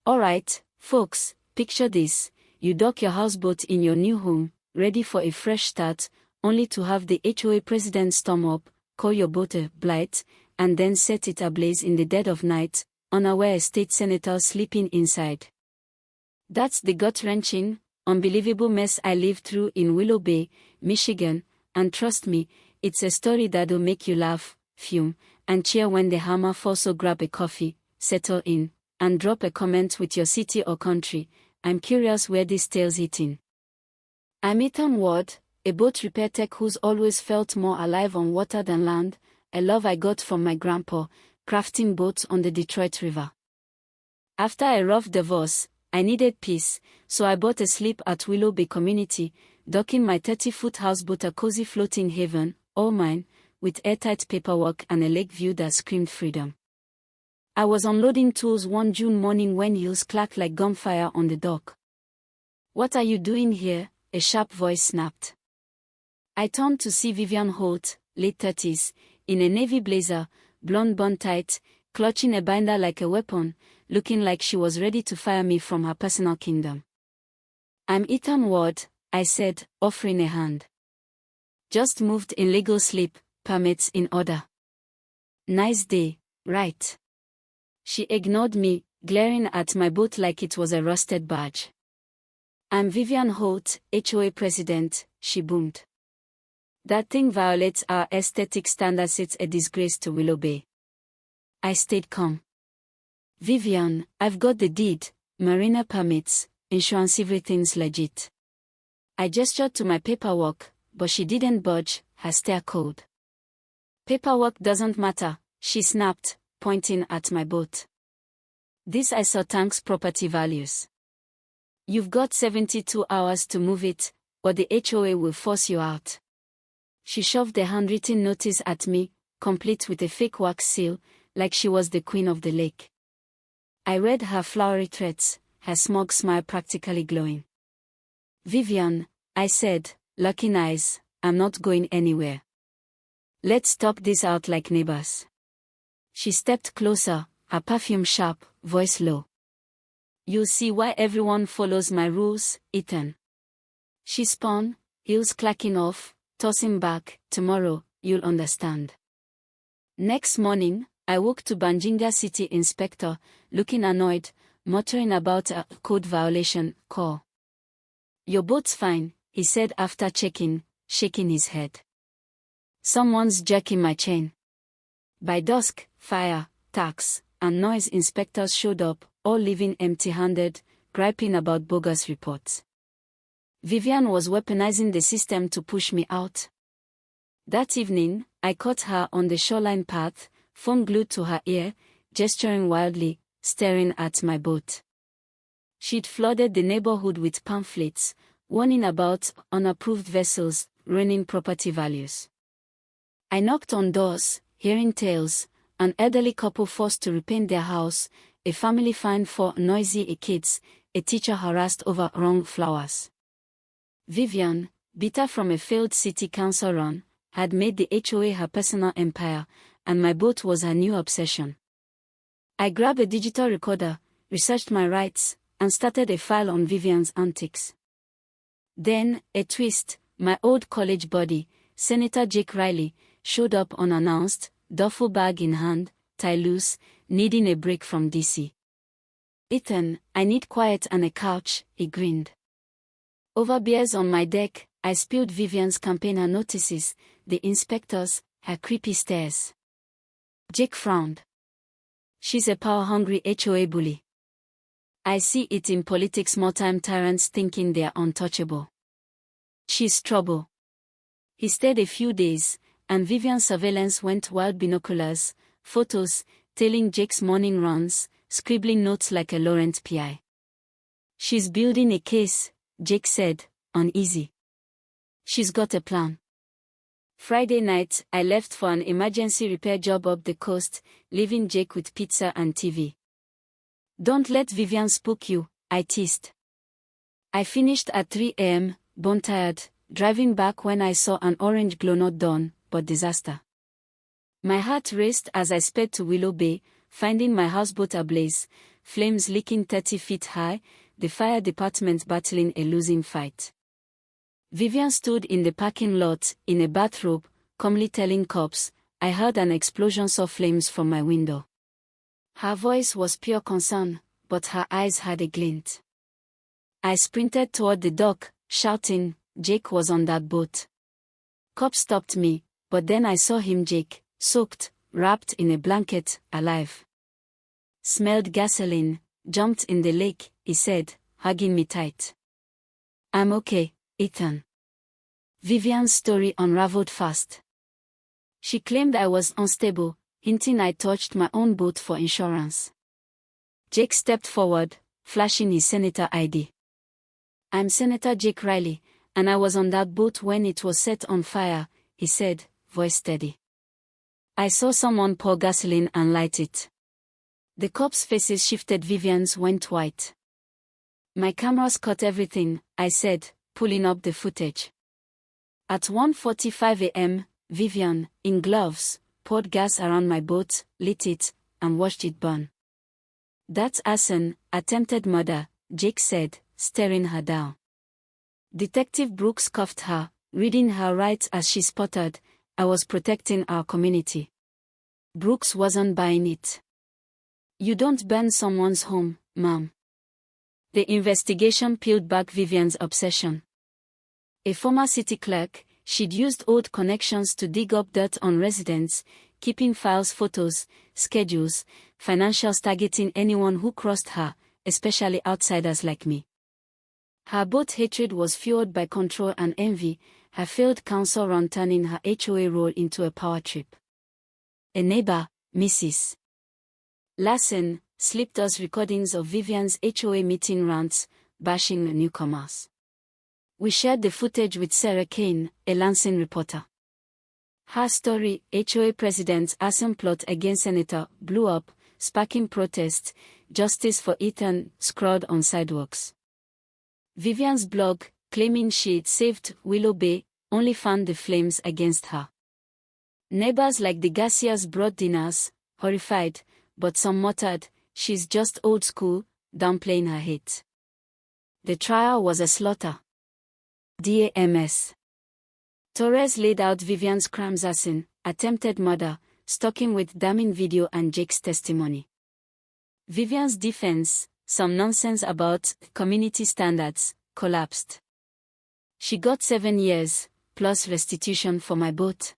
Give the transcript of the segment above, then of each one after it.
Alright, folks, picture this. You dock your houseboat in your new home, ready for a fresh start, only to have the HOA president storm up, call your boat a blight, and then set it ablaze in the dead of night, unaware a state senator sleeping inside. That's the gut-wrenching, unbelievable mess I lived through in Willow Bay, Michigan, and trust me, it's a story that'll make you laugh, fume, and cheer when the hammer falls. So grab a coffee, settle in, and drop a comment with your city or country. I'm curious where this tale's hitting. I'm Ethan Ward, a boat repair tech who's always felt more alive on water than land, a love I got from my grandpa, crafting boats on the Detroit River. After a rough divorce, I needed peace, so I bought a slip at Willow Bay Community, docking my 30-foot houseboat, a cozy floating haven, all mine, with airtight paperwork and a lake view that screamed freedom. I was unloading tools one June morning when heels clacked like gunfire on the dock. "What are you doing here?" a sharp voice snapped. I turned to see Vivian Holt, late 30s, in a navy blazer, blonde bun tight, clutching a binder like a weapon, looking like she was ready to fire me from her personal kingdom. "I'm Ethan Ward," I said, offering a hand. "Just moved in, legal slip, permits in order." "Nice day, right?" She ignored me, glaring at my boat like it was a rusted badge. "I'm Vivian Holt, HOA president," she boomed. "That thing violates our aesthetic standards. It's a disgrace to Willow Bay." I stayed calm. "Vivian, I've got the deed, marina permits, insurance, everything's legit." I gestured to my paperwork, but she didn't budge, her stare cold. "Paperwork doesn't matter," she snapped, pointing at my boat. "This I saw tanks property values. You've got 72 hours to move it, or the HOA will force you out." She shoved a handwritten notice at me, complete with a fake wax seal, like she was the queen of the lake. I read her flowery threats, her smug smile practically glowing. "Vivian," I said, locking eyes, "I'm not going anywhere. Let's talk this out like neighbors." She stepped closer, her perfume sharp, voice low. "You'll see why everyone follows my rules, Ethan." She spun, heels clacking off, tossing back, "Tomorrow, you'll understand." Next morning, I woke to Banjinga City Inspector, looking annoyed, muttering about a code violation call. "Your boat's fine," he said after checking, shaking his head. "Someone's jacking my chain." By dusk, fire, tax, and noise inspectors showed up, all leaving empty-handed, griping about bogus reports. Vivian was weaponizing the system to push me out. That evening, I caught her on the shoreline path, phone glued to her ear, gesturing wildly, staring at my boat. She'd flooded the neighborhood with pamphlets, warning about unapproved vessels, ruining property values. I knocked on doors, hearing tales, an elderly couple forced to repaint their house, a family fined for noisy kids, a teacher harassed over wrong flowers. Vivian, bitter from a failed city council run, had made the HOA her personal empire, and my boat was her new obsession. I grabbed a digital recorder, researched my rights, and started a file on Vivian's antics. Then, a twist, my old college buddy, Senator Jake Riley, showed up unannounced, duffel bag in hand, tie loose, needing a break from DC. "Ethan, I need quiet and a couch," he grinned. Over beers on my deck, I spilled Vivian's campaigner notices, the inspectors, her creepy stares. Jake frowned. "She's a power-hungry HOA bully. I see it in politics, small-time tyrants thinking they're untouchable. She's trouble." He stayed a few days, and Vivian's surveillance went wild, binoculars, photos, tailing Jake's morning runs, scribbling notes like a Laurent PI. "She's building a case," Jake said, uneasy. "She's got a plan." Friday night, I left for an emergency repair job up the coast, leaving Jake with pizza and TV. "Don't let Vivian spook you," I teased. I finished at 3 a.m., bone-tired, driving back when I saw an orange glow, not dawn, but disaster. My heart raced as I sped to Willow Bay, finding my houseboat ablaze, flames leaking 30 feet high, the fire department battling a losing fight. Vivian stood in the parking lot, in a bathrobe, calmly telling cops, "I heard an explosion, saw flames from my window." Her voice was pure concern, but her eyes had a glint. I sprinted toward the dock, shouting, "Jake was on that boat." Cops stopped me, but then I saw him, Jake, soaked, wrapped in a blanket, alive. "Smelled gasoline, jumped in the lake," he said, hugging me tight. "I'm okay, Ethan." Vivian's story unraveled fast. She claimed I was unstable, hinting I touched my own boat for insurance. Jake stepped forward, flashing his senator ID. "I'm Senator Jake Riley, and I was on that boat when it was set on fire," he said, voice steady. "I saw someone pour gasoline and light it." The cops' faces shifted. Vivian's went white. "My cameras caught everything," I said, pulling up the footage. At 1:45 a.m., Vivian, in gloves, poured gas around my boat, lit it, and watched it burn. "That's arson, attempted murder," Jake said, staring her down. Detective Brooks cuffed her, reading her rights as she sputtered, "I was protecting our community." Brooks wasn't buying it. "You don't burn someone's home, ma'am." The investigation peeled back Vivian's obsession. A former city clerk, she'd used old connections to dig up dirt on residents, keeping files, photos, schedules, financials, targeting anyone who crossed her, especially outsiders like me. Her boat hatred was fueled by control and envy, her failed council run turning her HOA role into a power trip. A neighbor, Mrs. Larson, slipped us recordings of Vivian's HOA meeting rants, bashing the newcomers. We shared the footage with Sarah Kane, a Lansing reporter. Her story, "HOA President's Arson Plot Against Senator," blew up, sparking protests, "Justice for Ethan," scrawled on sidewalks. Vivian's blog, claiming she'd saved Willow Bay, only fanned the flames against her. Neighbors like the Garcias brought dinners, horrified, but some muttered, "She's just old school," downplaying her hate. The trial was a slaughter. DAMS. Torres laid out Vivian's crimes: arson, attempted murder, stalking with damning video and Jake's testimony. Vivian's defense, some nonsense about community standards, collapsed. She got 7 years, plus restitution for my boat.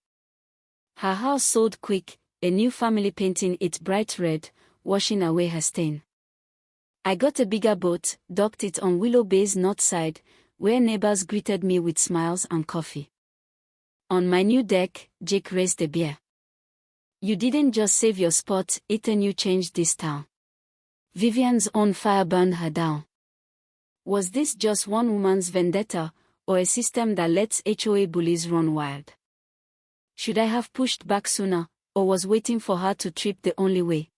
Her house sold quick, a new family painting it bright red, washing away her stain. I got a bigger boat, docked it on Willow Bay's north side, where neighbors greeted me with smiles and coffee. On my new deck, Jake raised a beer. "You didn't just save your spot, Ethan, you changed this town." Vivian's own fire burned her down. Was this just one woman's vendetta, or a system that lets HOA bullies run wild? Should I have pushed back sooner, or was waiting for her to trip the only way?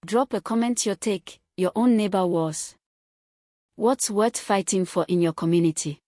Drop a comment, your take, your own neighbor wars. What's worth fighting for in your community?